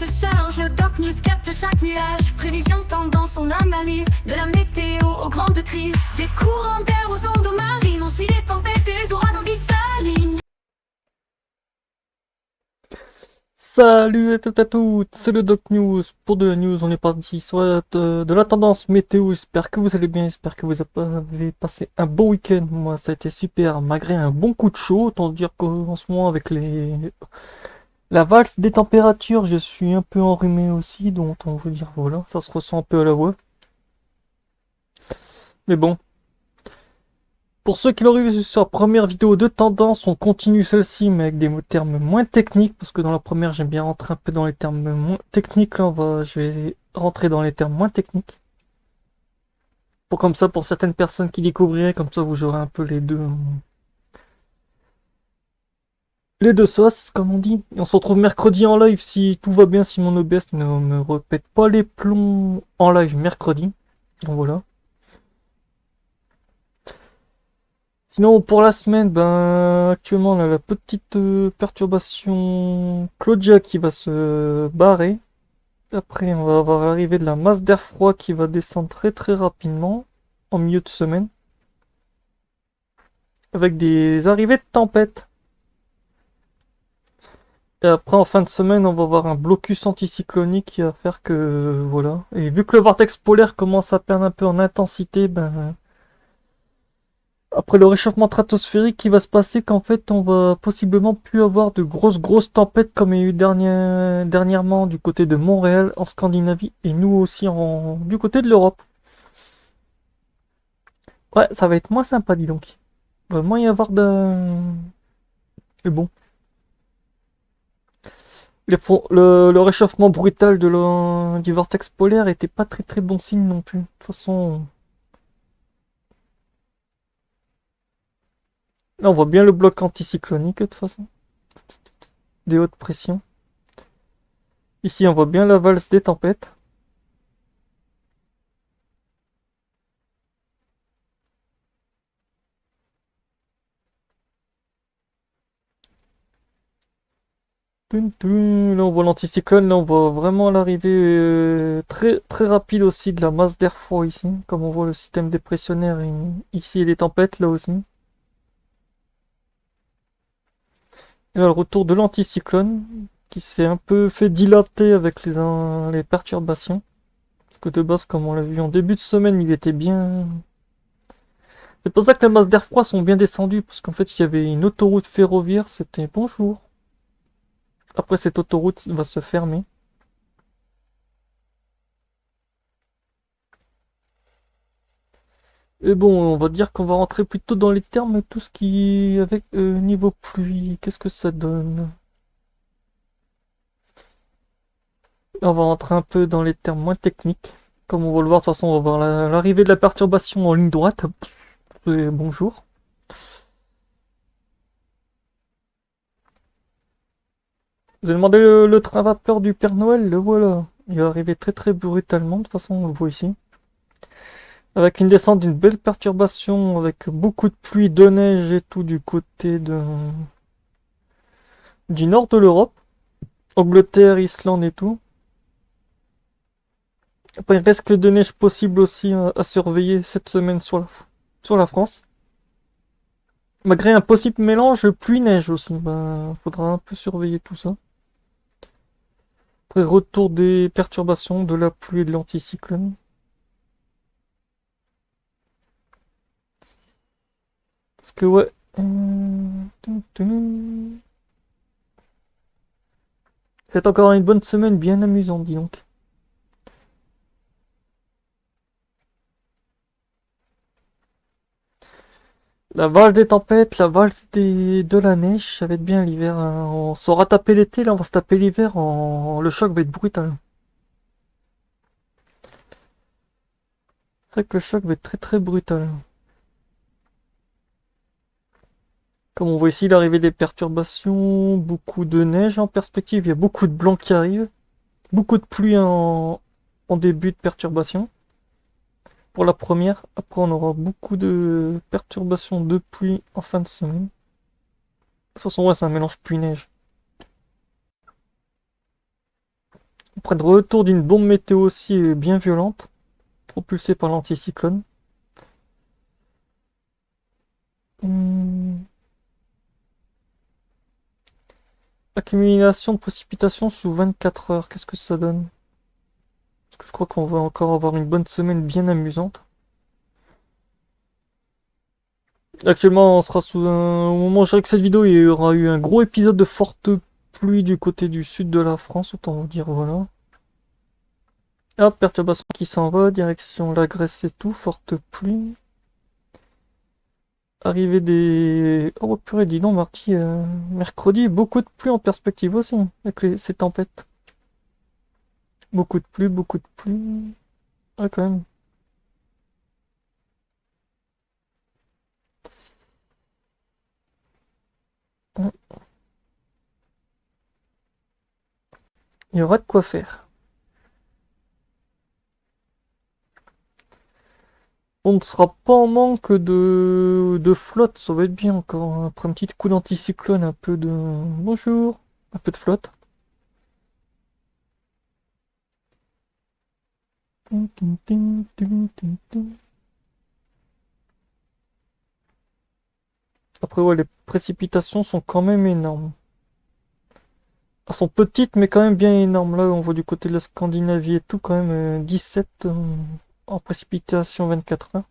se charge, le Doc News capte chaque nuage. Prévision, tendance, on analyse. De la météo aux grandes crises. Des courants d'air aux ondes marines. On suit les tempêtes et les ouragans qui s'alignent. Salut à toutes et à toutes, c'est le Doc News. Pour de la news, on est parti sur de la tendance météo. J'espère que vous allez bien, j'espère que vous avez passé un bon week-end. Moi, ça a été super, malgré un bon coup de chaud. Autant dire qu'en ce moment, avec la valse des températures, je suis un peu enrhumé aussi. Donc, on veut dire, voilà, ça se ressent un peu à la voix. Mais bon. Pour ceux qui l'auraient vu sur la première vidéo de tendance, on continue celle-ci, mais avec des termes moins techniques, parce que dans la première, j'aime bien rentrer un peu dans les termes moins techniques. Là, je vais rentrer dans les termes moins techniques. Pour comme ça, pour certaines personnes qui découvriraient, comme ça, vous aurez un peu les deux sauces, comme on dit. Et on se retrouve mercredi en live, si tout va bien, si mon OBS ne me répète pas les plombs en live mercredi. Donc voilà. Sinon, pour la semaine, ben, actuellement, on a la petite perturbation Claudia qui va se barrer. Après, on va avoir l'arrivée de la masse d'air froid qui va descendre très très rapidement en milieu de semaine. Avec des arrivées de tempête. Et après, en fin de semaine, on va avoir un blocus anticyclonique qui va faire que, voilà. Et vu que le vortex polaire commence à perdre un peu en intensité, ben, après le réchauffement stratosphérique qui va se passer, qu'en fait on va possiblement plus avoir de grosses tempêtes comme il y a eu dernièrement du côté de Montréal en Scandinavie et nous aussi du côté de l'Europe. Ouais, ça va être moins sympa, dis donc. Il va moins y avoir de... Mais bon. Le réchauffement brutal du vortex polaire était pas très très bon signe non plus. De toute façon... Là on voit bien le bloc anticyclonique de toute façon. Des hautes pressions. Ici on voit bien la valse des tempêtes. Là on voit l'anticyclone, là on voit vraiment l'arrivée très très rapide aussi de la masse d'air froid ici, comme on voit le système dépressionnaire ici et les tempêtes là aussi. Et là le retour de l'anticyclone qui s'est un peu fait dilater avec les perturbations. Parce que de base, comme on l'a vu en début de semaine, il était bien... C'est pour ça que les masses d'air froid sont bien descendues, parce qu'en fait il y avait une autoroute ferroviaire, c'était bonjour. Après cette autoroute va se fermer. Et bon, on va dire qu'on va rentrer plutôt dans les termes, tout ce qui avec niveau pluie, qu'est-ce que ça donne? On va rentrer un peu dans les termes moins techniques. Comme on va le voir, de toute façon, on va voir l'arrivée de la perturbation en ligne droite. Et bonjour. Vous avez demandé le train à vapeur du Père Noël, le voilà. Il va arriver très très brutalement, de toute façon, on le voit ici. Avec une descente d'une belle perturbation, avec beaucoup de pluie, de neige et tout du côté du nord de l'Europe. Angleterre, Islande et tout. Après, il reste que de neige possible aussi à surveiller cette semaine sur la France. Malgré un possible mélange pluie-neige aussi, bah, faudra un peu surveiller tout ça. Après, retour des perturbations, de la pluie et de l'anticyclone. Parce que ouais... C'est encore une bonne semaine bien amusante, dis donc. La valse des tempêtes, la valse de la neige, ça va être bien l'hiver, hein. On saura taper l'été, là on va se taper l'hiver, le choc va être brutal. C'est vrai que le choc va être très très brutal. Comme on voit ici l'arrivée des perturbations, beaucoup de neige en perspective, il y a beaucoup de blanc qui arrive, beaucoup de pluie en début de perturbation. Pour la première, après on aura beaucoup de perturbations de pluie en fin de semaine. De toute façon, ouais, c'est un mélange pluie-neige. Après le retour d'une bombe météo aussi bien violente, propulsée par l'anticyclone. Hmm. Accumulation de précipitations sous 24 heures, qu'est-ce que ça donne? Parce que je crois qu'on va encore avoir une bonne semaine bien amusante. Actuellement, on sera au moment où je dirais que cette vidéo, il y aura eu un gros épisode de forte pluie du côté du sud de la France, autant vous dire, voilà. Hop, perturbation qui s'en va, direction la Grèce et tout, forte pluie. Arrivée des... Oh purée, dis donc, mardi, mercredi, beaucoup de pluie en perspective aussi, avec ces tempêtes. Beaucoup de pluie, beaucoup de pluie. Ah, quand même. Ouais, il y aura de quoi faire. On ne sera pas en manque de flotte, ça va être bien encore, hein. Après un petit coup d'anticyclone, un peu de... Bonjour, un peu de flotte. Après, ouais, les précipitations sont quand même énormes. Elles sont petites, mais quand même bien énormes. Là, on voit du côté de la Scandinavie et tout, quand même 17 en précipitation 24 heures.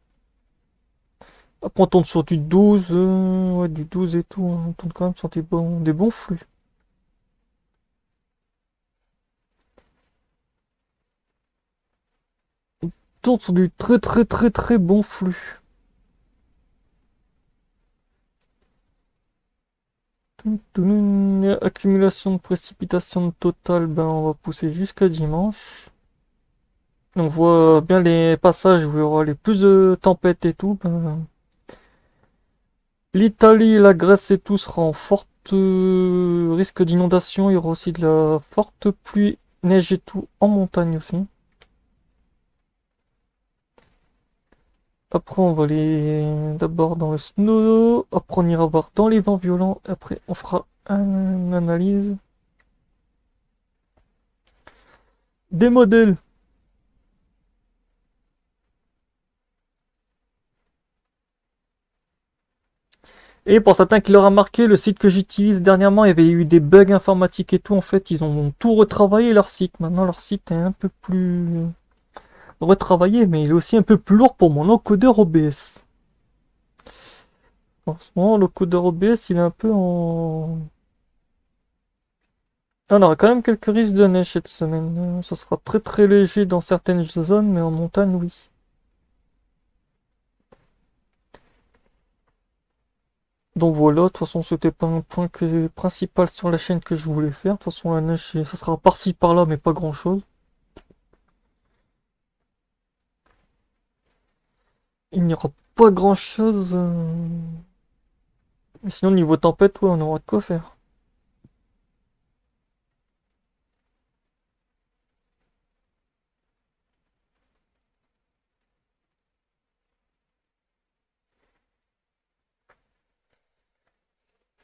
Après, on tourne sur du 12, ouais, du 12 et tout, hein. On tourne quand même sur des bons flux. On tourne sur du très très très très bon flux. Accumulation de précipitations totale, ben on va pousser jusqu'à dimanche. On voit bien les passages où il y aura les plus de tempêtes et tout. Ben, l'Italie, la Grèce et tout sera en forte risque d'inondation. Il y aura aussi de la forte pluie, neige et tout en montagne aussi. Après, on va aller d'abord dans le snow. Après, on ira voir dans les vents violents. Après, on fera une analyse des modèles. Et pour certains qui l'aura marqué, le site que j'utilise dernièrement, il y avait eu des bugs informatiques et tout. En fait, ils ont tout retravaillé leur site. Maintenant, leur site est un peu plus retravaillé, mais il est aussi un peu plus lourd pour mon encodeur OBS. En ce moment, l'encodeur OBS, il est un peu en... Ah, on aura quand même quelques risques de neige cette semaine. Ça sera très très léger dans certaines zones, mais en montagne, oui. Donc voilà, de toute façon, c'était pas un point principal sur la chaîne que je voulais faire. De toute façon, la neige, ça sera par-ci par-là, mais pas grand-chose. Il n'y aura pas grand-chose. Mais sinon, niveau tempête, ouais, on aura de quoi faire.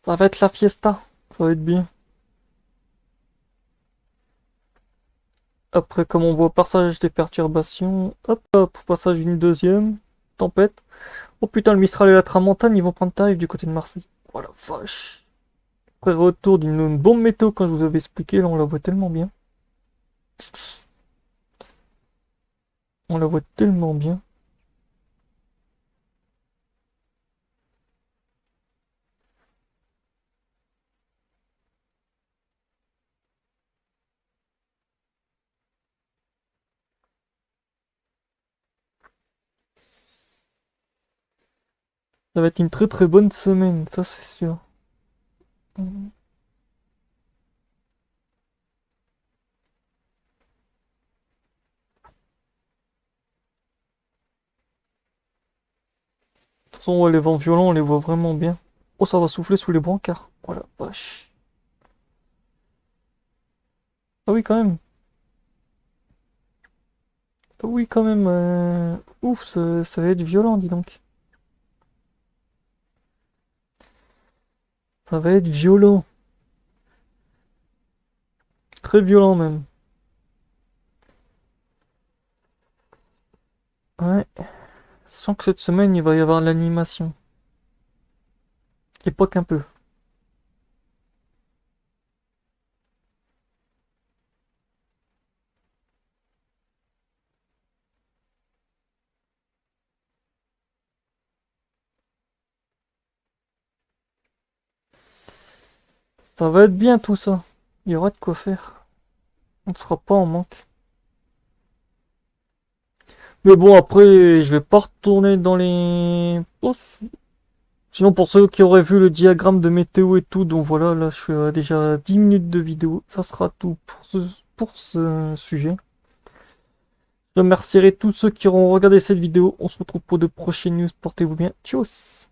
Ça va être la fiesta. Ça va être bien. Après, comme on voit passage des perturbations, hop, hop, passage d'une deuxième tempête. Oh putain, le Mistral et la Tramontane, ils vont prendre tarif du côté de Marseille. Oh la vache. Après, retour d'une bombe météo, quand je vous avais expliqué, là, on la voit tellement bien. On la voit tellement bien. Ça va être une très très bonne semaine, ça c'est sûr. De toute façon, ouais, les vents violents, on les voit vraiment bien. Oh, ça va souffler sous les brancards. Oh la vache. Ah oui, quand même. Ah oui, quand même. Ouf, ça va être violent, dis donc. Ça va être violent. Très violent même. Ouais. Sans que cette semaine, il va y avoir l'animation. Et pas qu'un peu. Ça va être bien tout ça. Il y aura de quoi faire. On ne sera pas en manque. Mais bon, après, je vais pas retourner dans les... Oh, sinon, pour ceux qui auraient vu le diagramme de météo et tout, donc voilà, là, je suis déjà à 10 minutes de vidéo. Ça sera tout pour ce sujet. Je remercierai tous ceux qui auront regardé cette vidéo. On se retrouve pour de prochaines news. Portez-vous bien. Tchuss!